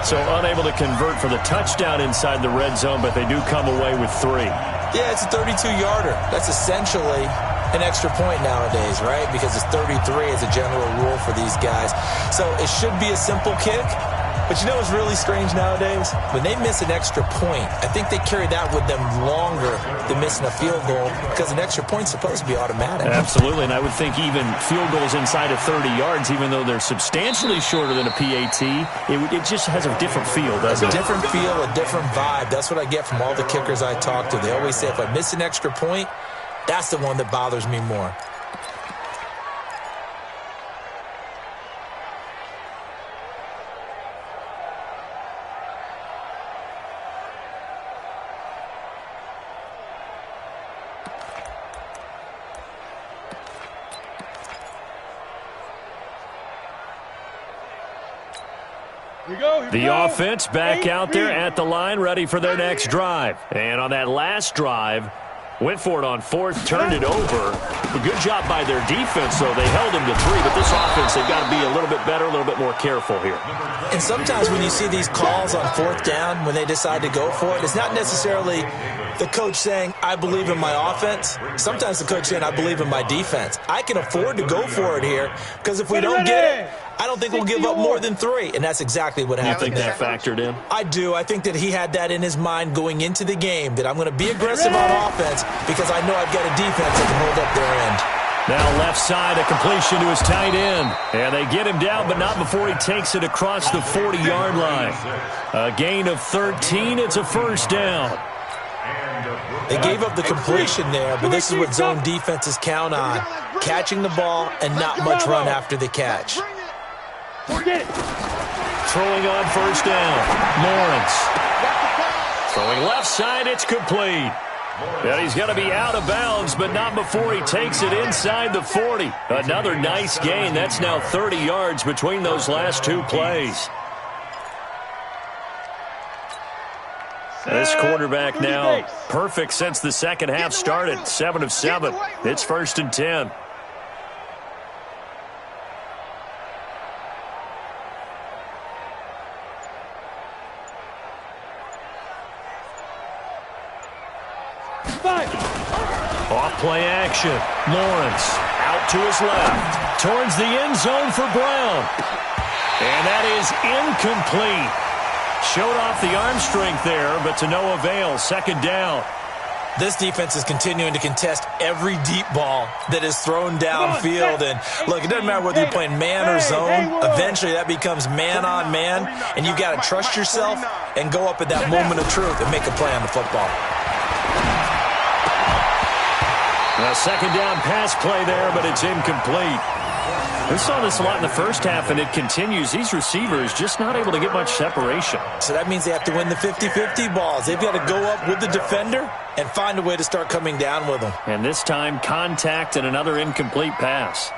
So unable to convert for the touchdown inside the red zone, but they do come away with 3. Yeah, it's a 32-yarder. That's essentially an extra point nowadays, right? Because it's 33 as a general rule for these guys. So it should be a simple kick. But you know what's really strange nowadays? When they miss an extra point, I think they carry that with them longer than missing a field goal because an extra point's supposed to be automatic. Absolutely, and I would think even field goals inside of 30 yards, even though they're substantially shorter than a PAT, it just has a different feel, doesn't it? A different feel, a different vibe. That's what I get from all the kickers I talk to. They always say if I miss an extra point, that's the one that bothers me more. The offense back out there at the line, ready for their next drive. And on that last drive, went for it on fourth, turned it over. A good job by their defense, though. They held him to 3, but this offense, they've got to be a little bit better, a little bit more careful here. And sometimes when you see these calls on fourth down, when they decide to go for it, it's not necessarily the coach saying, I believe in my offense. Sometimes the coach saying, I believe in my defense. I can afford to go for it here because if we don't get it, I don't think we'll give up more than 3, and that's exactly what happened. You think that factored in? I do. I think that he had that in his mind going into the game, that I'm going to be aggressive on offense because I know I've got a defense that can hold up their end. Now left side, a completion to his tight end. And they get him down, but not before he takes it across the 40-yard line. A gain of 13. It's a first down. They gave up the completion there, but this is what zone defenses count on. Catching the ball and not much run after the catch. Throwing on first down, Lawrence. Throwing left side, it's complete. And he's going to be out of bounds, but not before he takes it inside the 40. Another nice gain. That's now 30 yards between those last 2 plays. This quarterback now perfect since the second half started. 7 of 7. It's 1st and 10. Off play action. Lawrence out to his left. Towards the end zone for Brown. And that is incomplete. Showed off the arm strength there, but to no avail. 2nd down. This defense is continuing to contest every deep ball that is thrown downfield. And look, it doesn't matter whether you're playing man or zone. Eventually that becomes man on man. And you've got to trust yourself and go up at that moment of truth and make a play on the football. A 2nd down pass play there, but it's incomplete. We saw this a lot in the first half, and it continues. These receivers just not able to get much separation. So that means they have to win the 50-50 balls. They've got to go up with the defender and find a way to start coming down with them. And this time, contact and another incomplete pass.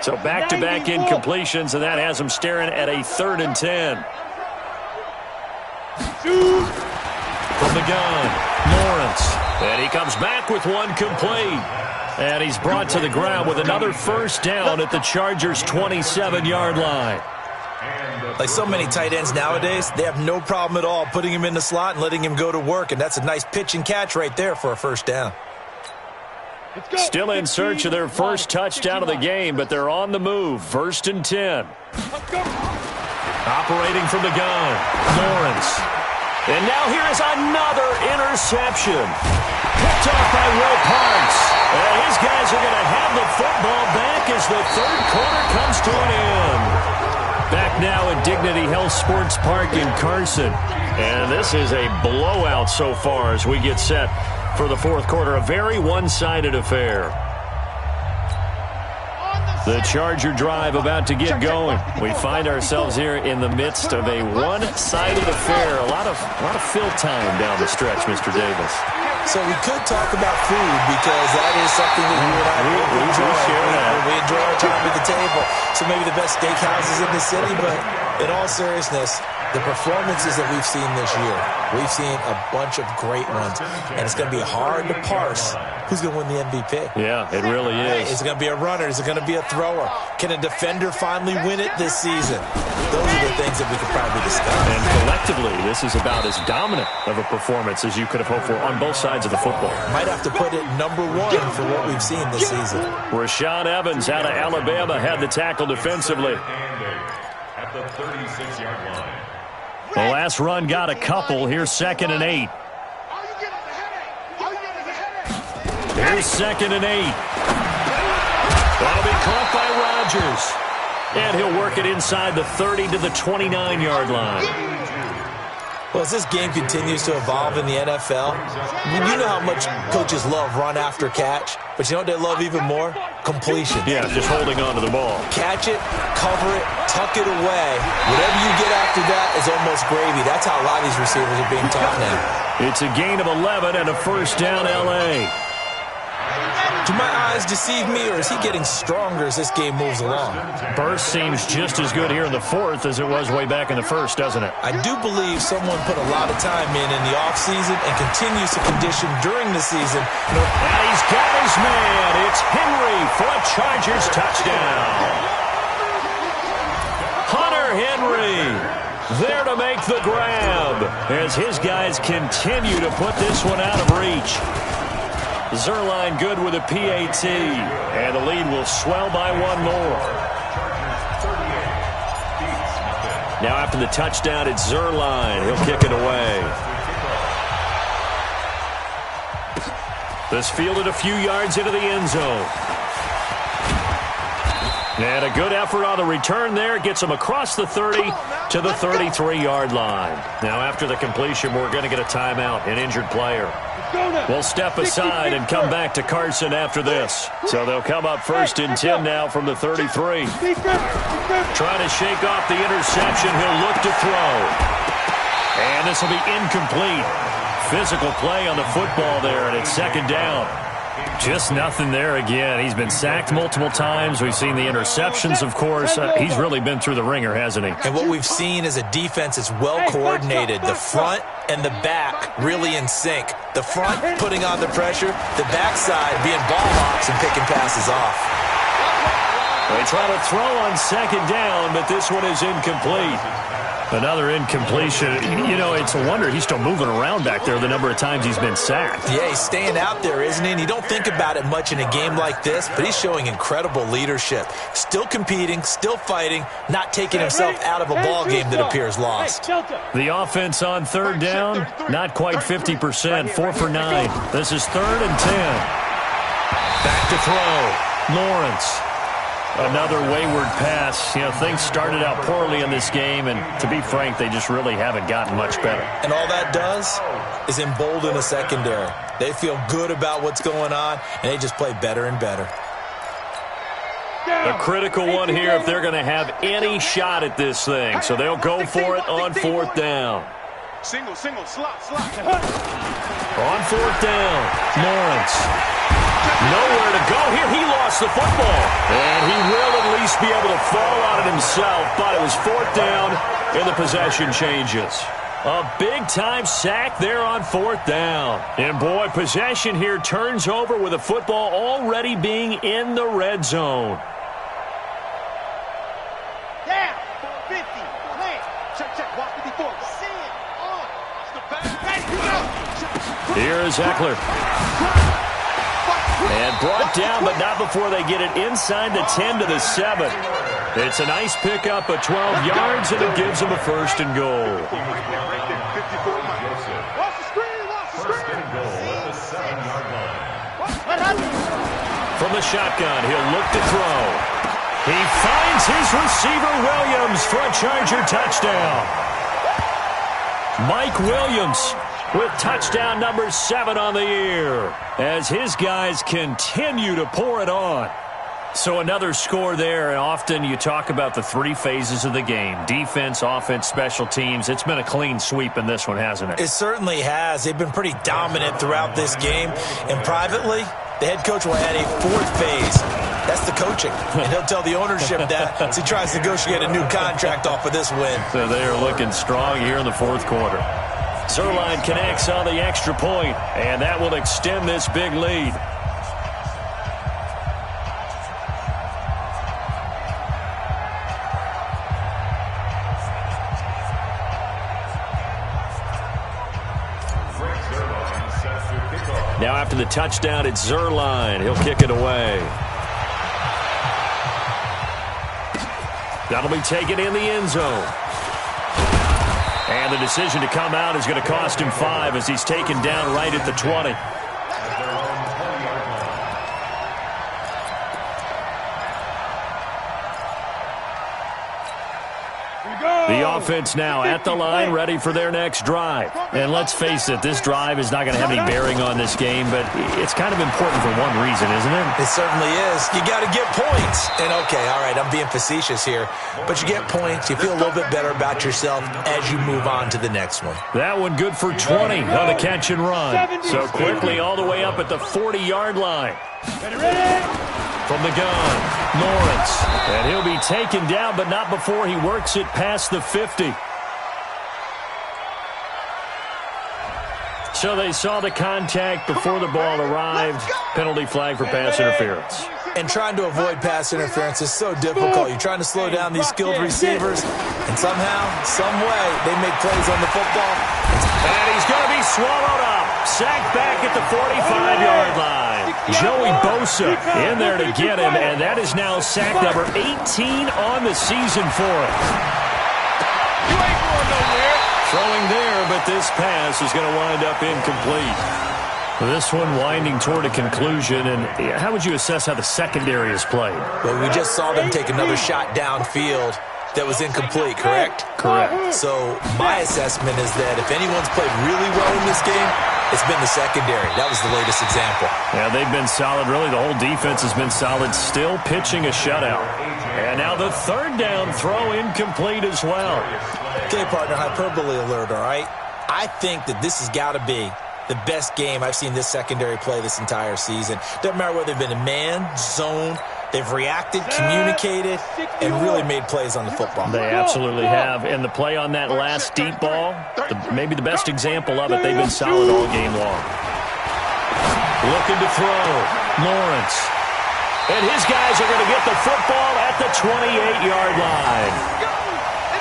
So back-to-back incompletions, and that has them staring at a 3rd and 10. From the gun, Lawrence. And he comes back with one complete. And he's brought to the ground with another first down at the Chargers' 27-yard line. Like so many tight ends nowadays, they have no problem at all putting him in the slot and letting him go to work. And that's a nice pitch and catch right there for a first down. Still in search of their first touchdown of the game, but they're on the move. 1st and 10. Operating from the gun, Lawrence. And now here is another interception. Picked off by Will Parks. And his guys are going to have the football back as the 3rd quarter comes to an end. Back now at Dignity Health Sports Park in Carson. And this is a blowout so far as we get set for the 4th quarter. A very one-sided affair. The Charger drive about to get going. We find ourselves here in the midst of a one-sided affair. A lot of fill time down the stretch, Mr. Davis. So we could talk about food because that is something that you and I we enjoy our time at the table. So maybe the best steakhouses in the city, but in all seriousness, the performances that we've seen this year, we've seen a bunch of great ones, and it's going to be hard to parse who's going to win the MVP. Yeah, it really is. Is it going to be a runner? Is it going to be a thrower? Can a defender finally win it this season? Those are the things that we could probably discuss. And collectively, this is about as dominant of a performance as you could have hoped for on both sides of the football. Might have to put it #1 for what we've seen this season. Rashaan Evans out of Alabama had the tackle defensively. At the 36-yard line. The last run got a couple. Here's 2nd and 8. Here's 2nd and 8. That'll be caught by Rodgers. And he'll work it inside the 30 to the 29-yard line. Well, as this game continues to evolve in the NFL, you know how much coaches love run after catch, but you know what they love even more? Completion. Yeah, just holding on to the ball. Catch it, cover it, tuck it away. Whatever you get after that is almost gravy. That's how a lot of these receivers are being taught now. It's a gain of 11 and a first down, L.A. Do my eyes deceive me, or is he getting stronger as this game moves along? Burst seems just as good here in the 4th as it was way back in the 1st, doesn't it? I do believe someone put a lot of time in the offseason and continues to condition during the season. And he's got his man. It's Henry for a Chargers touchdown. Hunter Henry there to make the grab as his guys continue to put this one out of reach. Zerline good with a PAT, and the lead will swell by one more. Now after the touchdown, it's Zerline. He'll kick it away. This fielded a few yards into the end zone. And a good effort on the return there. Gets him across the 30 to the 33-yard line. Now after the completion, we're going to get a timeout, an injured player. We'll step aside and come back to Carson after this. So they'll come up 1st and 10 now from the 33. Trying to shake off the interception. He'll look to throw. And this will be incomplete. Physical play on the football there, and it's 2nd down. Just nothing there again. He's been sacked multiple times. We've seen the interceptions, of course. He's really been through the ringer, hasn't he? And what we've seen is a defense that's well coordinated. The front and the back really in sync. The front putting on the pressure, the backside being ball hawks and picking passes off. They try to throw on 2nd down, but this one is incomplete. Another incompletion. You know, it's a wonder he's still moving around back there the number of times he's been sacked. Yeah, he's staying out there, isn't he? And you don't think about it much in a game like this, but he's showing incredible leadership. Still competing, still fighting, not taking himself out of a ball game that appears lost. The offense on 3rd down, not quite 50%, 4 for 9. This is 3rd and 10. Back to throw. Lawrence. Another wayward pass. You know, things started out poorly in this game, and to be frank, they just really haven't gotten much better. And all that does is embolden a secondary. They feel good about what's going on, and they just play better and better. A critical one here if they're going to have any shot at this thing. So they'll go for it on 4th down. Single, slot. On 4th down, Lawrence. Nowhere to go here. He lost the football. And he will at least be able to fall on it himself. But it was 4th down, and the possession changes. A big-time sack there on 4th down. And, boy, possession here turns over with the football already being in the red zone. Down, 50, play. Check, walk 54. See it, on. Here is Eckler. And brought down, but not before they get it inside the 10 to the 7. It's a nice pickup of 12 yards, and it gives them a 1st and goal. From the shotgun, he'll look to throw. He finds his receiver, Williams, for a Charger touchdown. Mike Williams with touchdown number 7 on the year as his guys continue to pour it on. So another score there, and often you talk about the 3 phases of the game. Defense, offense, special teams. It's been a clean sweep in this one, hasn't it? It certainly has. They've been pretty dominant throughout this game. And privately, the head coach will add a 4th phase. That's the coaching. And he'll tell the ownership that as he tries to negotiate a new contract off of this win. So they are looking strong here in the 4th quarter. Zerline connects on the extra point, and that will extend this big lead. Now after the touchdown, it's Zerline. He'll kick it away. That'll be taken in the end zone. And the decision to come out is going to cost him 5 as he's taken down right at the 20. The offense now at the line, ready for their next drive. And let's face it, this drive is not going to have any bearing on this game, but it's kind of important for one reason, isn't it? It certainly is. You got to get points. And, okay, all right, I'm being facetious here. But you get points, you feel a little bit better about yourself as you move on to the next one. That one good for 20 on the catch and run. So quickly all the way up at the 40-yard line. From the gun, Lawrence. And he'll be taken down, but not before he works it past the 50. So they saw the contact before the ball arrived. Penalty flag for pass interference. And trying to avoid pass interference is so difficult. You're trying to slow down these skilled receivers, and somehow, some way, they make plays on the football. And he's going to be swallowed up. Sacked back at the 45-yard line. Joey Bosa in there to get him, and that is now sack number 18 on the season for him. You ain't going nowhere. Throwing there, but this pass is going to wind up incomplete. This one winding toward a conclusion, and how would you assess how the secondary is played? Well, we just saw them take another shot downfield that was incomplete, correct? Correct. So my assessment is that if anyone's played really well in this game, it's been the secondary. That was the latest example. Yeah, they've been solid. Really, the whole defense has been solid, still pitching a shutout. And now the third down throw incomplete as well. Okay, partner, hyperbole alert, all right? I think that this has got to be the best game I've seen this secondary play this entire season. Doesn't matter whether they've been in man, zone, they've reacted, communicated, and really made plays on the football. They absolutely have. And the play on that last deep ball, maybe the best example of it, they've been solid all game long. Looking to throw, Lawrence. And his guys are going to get the football at the 28-yard line.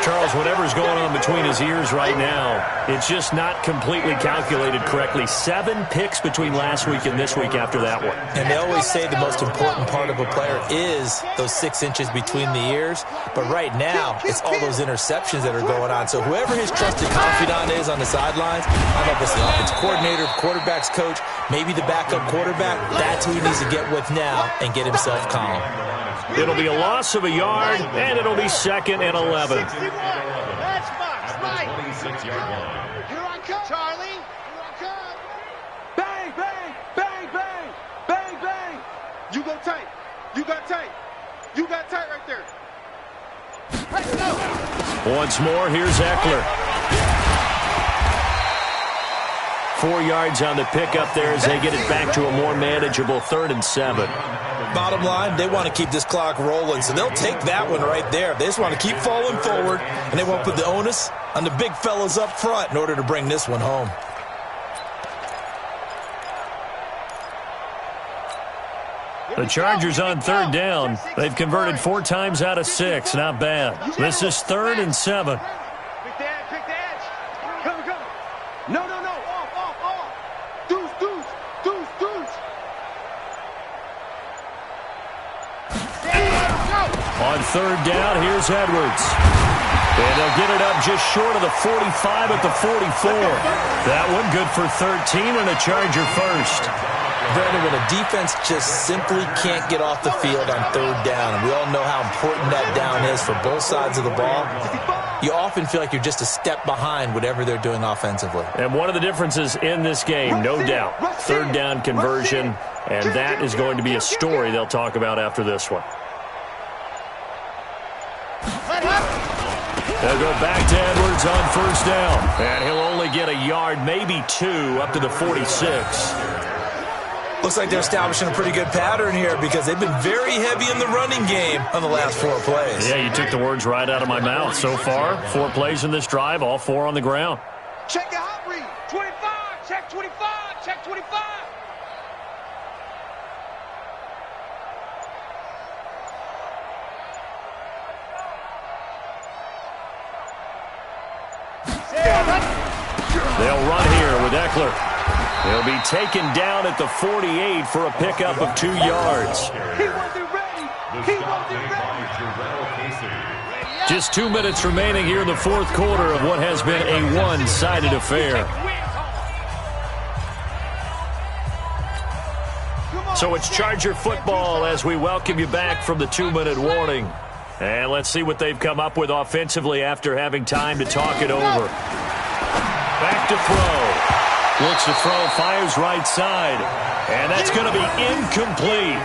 Charles, whatever's going on between his ears right now, it's just not completely calculated correctly. 7 picks between last week and this week after that one. And they always say the most important part of a player is those 6 inches between the ears. But right now, it's all those interceptions that are going on. So whoever his trusted confidant is on the sidelines, I don't know if it's the offensive coordinator, quarterback's coach, maybe the backup quarterback, that's who he needs to get with now and get himself calm. It'll be a loss of a yard, and it'll be 2nd and 11. That's Fox, right. 26-yard line. Here I come, Charlie. Here I come. Bang, bang, bang, bang, bang, bang. You go tight. You got tight. You got tight right there. Let's go. Once more, here's Eckler. 4 yards on the pickup there as they get it back to a more manageable 3rd and 7. Bottom line, they want to keep this clock rolling, so they'll take that one right there. They just want to keep falling forward, and they want to put the onus on the big fellas up front in order to bring this one home. The Chargers on 3rd down. They've converted 4 times out of 6. Not bad. This is 3rd and 7. Pick the edge, pick the edge. Come, come. No, no, no. Off. Deuce, deuce, deuce, deuce. On 3rd down, here's Edwards. And they'll get it up just short of the 45 at the 44. That one good for 13 and a Charger first. Brandon, when a defense just simply can't get off the field on 3rd down, and we all know how important that down is for both sides of the ball, you often feel like you're just a step behind whatever they're doing offensively. And one of the differences in this game, no doubt, 3rd down conversion, and that is going to be a story they'll talk about after this one. They'll go back to Edwards on 1st down, and he'll only get a yard, maybe 2, up to the 46. Looks like they're establishing a pretty good pattern here because they've been very heavy in the running game on the last 4 plays. Yeah, you took the words right out of my mouth. So far, 4 plays in this drive, all 4 on the ground. Check your hot read. 25, check 25, check 25. They'll run here with Eckler. He'll be taken down at the 48 for a pickup of 2 yards. He wasn't ready. He wasn't ready. Ready Just 2 minutes remaining here in the fourth quarter of what has been a one-sided affair. So it's Charger football as we welcome you back from the 2-minute warning. And let's see what they've come up with offensively after having time to talk it over. Back to throw. Looks to throw, fires right side. And that's going to be incomplete.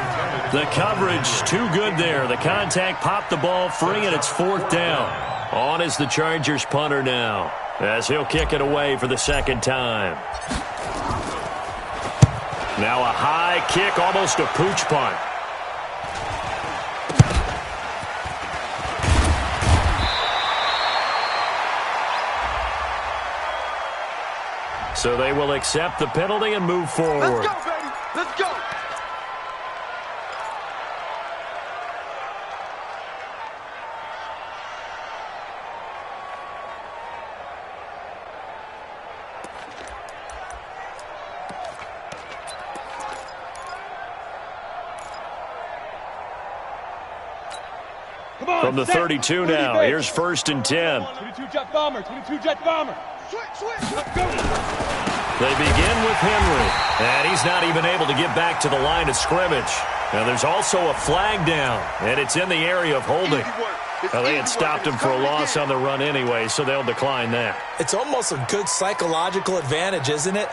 The coverage too good there. The contact popped the ball free, and it's fourth down. On is the Chargers punter now, as he'll kick it away for the second time. Now a high kick, almost a pooch punt. So they will accept the penalty and move forward. Let's go, baby. Let's go. From the 32 now, here's 1st and 10. 22 jet bomber, 22 jet bomber. Switch, let's go. They begin with Henry, and he's not even able to get back to the line of scrimmage. Now there's also a flag down, and it's in the area of holding. Now they had stopped him for a loss on the run anyway, so they'll decline that. It's almost a good psychological advantage, isn't it?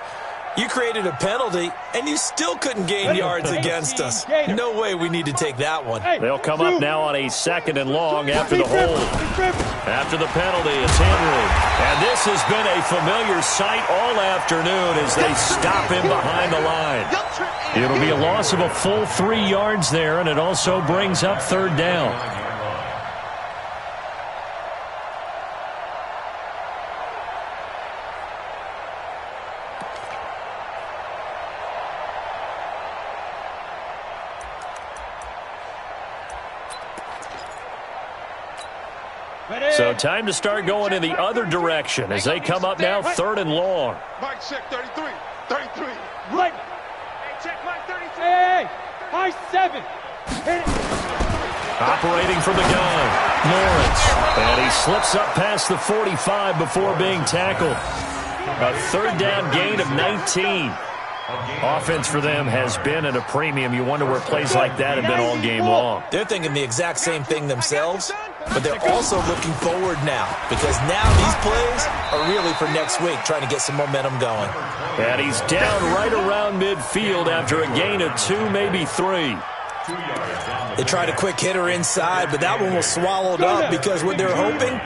You created a penalty, and you still couldn't gain yards against us. No way we need to take that one. They'll come up now on a 2nd and long after the hold. After the penalty, it's Henry. And this has been a familiar sight all afternoon as they stop him behind the line. It'll be a loss of a full 3 yards there, and it also brings up 3rd down. So time to start going in the other direction as they come up now 3rd and long. Mike check 33. 33. Right. Hey, check Mike 33. Hey, Mike 7. Operating from the gun, Lawrence. And he slips up past the 45 before being tackled. A 3rd down gain of 19. Offense for them has been at a premium. You wonder where plays like that have been all game long. They're thinking the exact same thing themselves, but they're also looking forward now because now these plays are really for next week, trying to get some momentum going. And he's down right around midfield after a gain of 2, maybe 3. They tried a quick hitter inside, but that one was swallowed up because what they're hoping,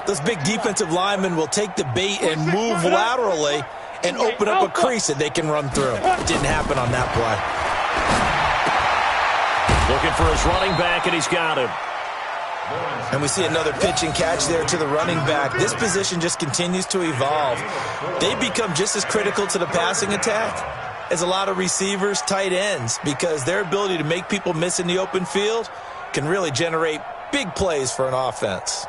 those big defensive linemen will take the bait and move laterally and open up a crease that they can run through. It didn't happen on that play. Looking for his running back, and he's got him. And we see another pitch and catch there to the running back. This position just continues to evolve. They become just as critical to the passing attack as a lot of receivers, tight ends, because their ability to make people miss in the open field can really generate big plays for an offense.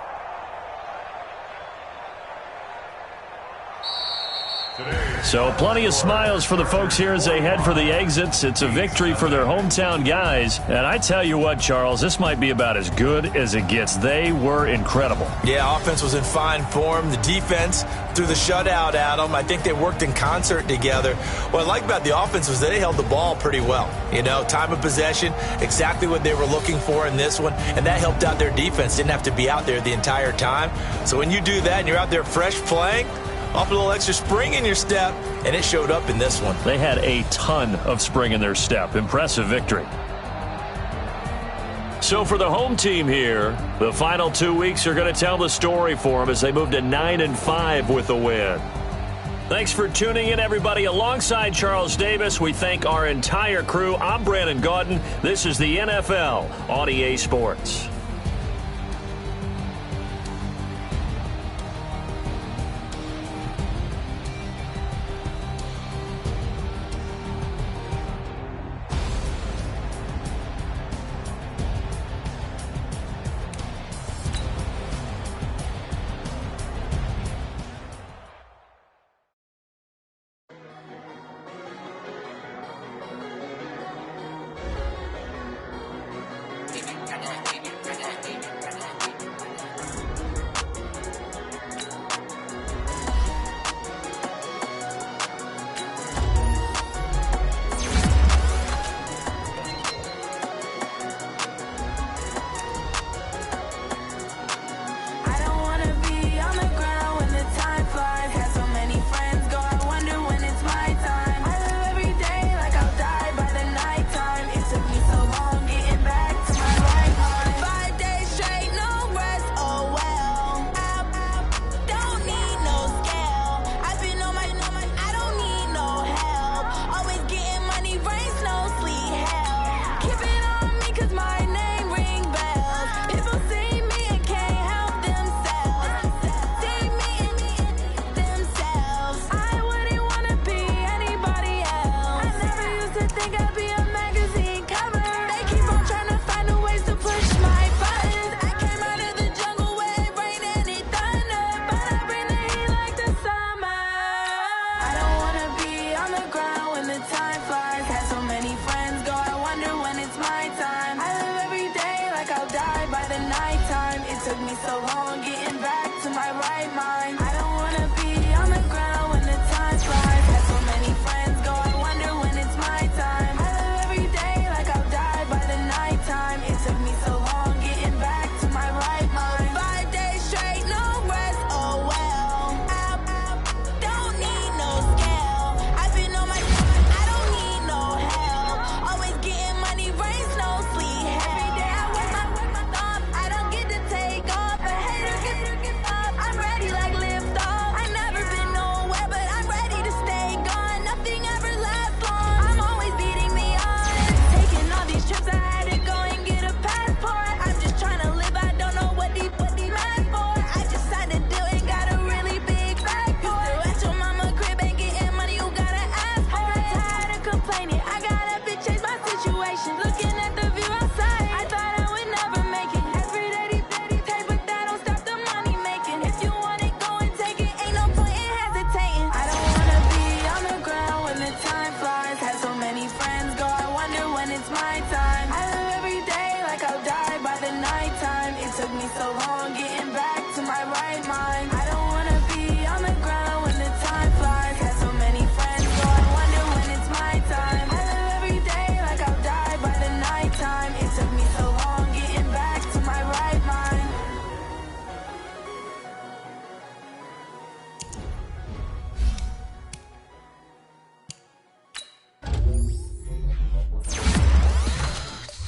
So plenty of smiles for the folks here as they head for the exits. It's a victory for their hometown guys. And I tell you what, Charles, this might be about as good as it gets. They were incredible. Yeah, offense was in fine form. The defense threw the shutout at them. I think they worked in concert together. What I like about the offense was they held the ball pretty well. You know, time of possession, exactly what they were looking for in this one. And that helped out their defense. Didn't have to be out there the entire time. So when you do that and you're out there fresh playing, off a little extra spring in your step, and it showed up in this one. They had a ton of spring in their step. Impressive victory. So for the home team here, the final 2 weeks are going to tell the story for them as they move to 9-5 with a win. Thanks for tuning in, everybody. Alongside Charles Davis, we thank our entire crew. I'm Brandon Gaudin. This is the NFL on EA Sports.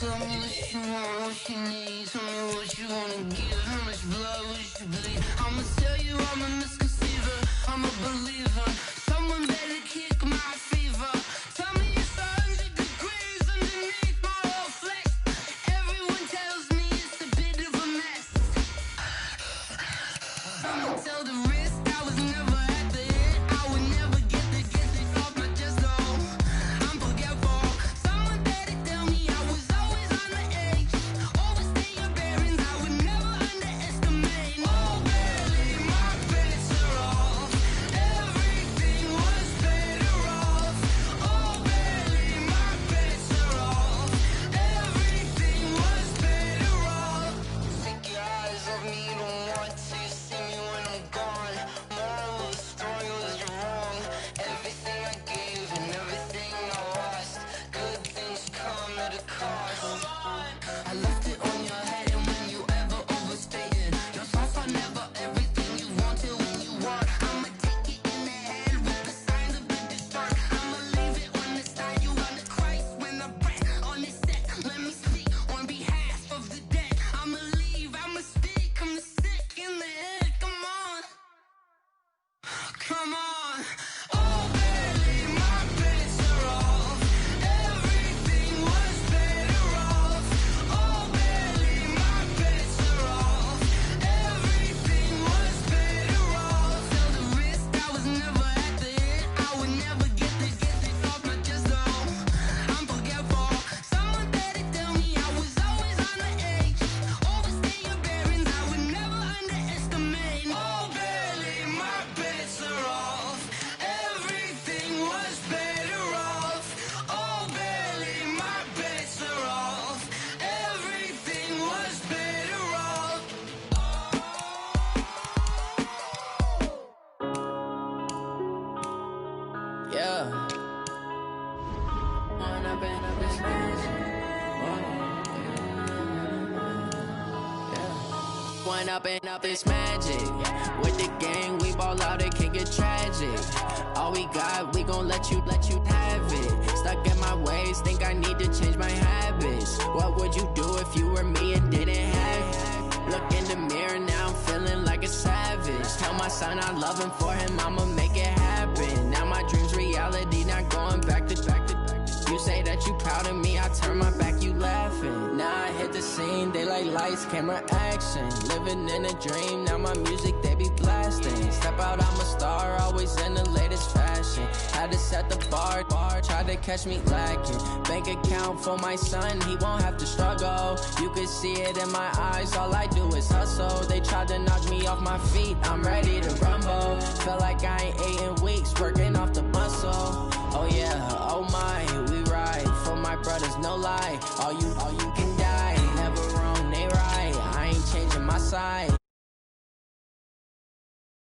Tell me what you want, what you need. Tell me what you wanna give. How much blood would you bleed? I'ma tell you I'm a misconceiver. I'm a believer. Someone better kick my fever. Tell me it's 100 degrees underneath my whole flesh. Everyone tells me it's a bit of a mess. I'ma tell the risk I was never at the hit. I would never get this off my chest though. I'm forgetful. Someone better tell me I was always on the edge. Overstay your bearings, I would never underestimate. Oh, barely my bets are off. Everything was better off. Oh, barely my bets are off. Everything was better off. Take your eyes off me, you don't want to see me when I'm gone. Moral of the story was you're wrong. Everything I gave and everything I lost. Good things come at a cost. I left it on your head, and when you ever overstated, your thoughts are never everything you wanted when you want. I'ma take it in the head with the signs of the distort. I'ma leave it on the side. You on the Christ when I breath on this set. Let me speak on behalf of the dead. I'ma leave, I'ma speak. I'm sick in the head. Come on, come on. Oh, barely my bets are off. Everything was better off. Oh, barely my bets are off. Everything was better off. Tell the risk I was never at the hit. I would never get this off my chest though. I'm forgetful. Someone better tell me I was always on the edge. Overstay your bearings, I would never underestimate. Oh, barely my bets are off. Everything was better off. Oh, barely my bets are off. Everything was better off. Yeah. When I've been up this When up this magic. With the gang, we ball out, it can get tragic. All we got, we gon' let you have it. Stuck in my ways, think I need to change my habits. What would you do if you were me and didn't have it? Look in the mirror, now I'm feeling like a savage. Tell my son I love him, for him I'ma make it happen. Now my dream's reality, not going back to. You say that you proud of me, I turn my back, you laughing. Now I hit the scene, they like lights, camera, action. Living in a dream, now my music, they be blasting. Step out, I'm a star, always in the latest fashion. Had to set the bar, tried to catch me lacking. Bank account for my son, he won't have to struggle. You can see it in my eyes, all I do is hustle. They tried to knock me off my feet, I'm ready to rumble. Feel like I ain't ate in weeks, working off the muscle. Oh yeah, oh my, we ride for my brothers, no lie. All you can die, never wrong, they right. I ain't changing my side.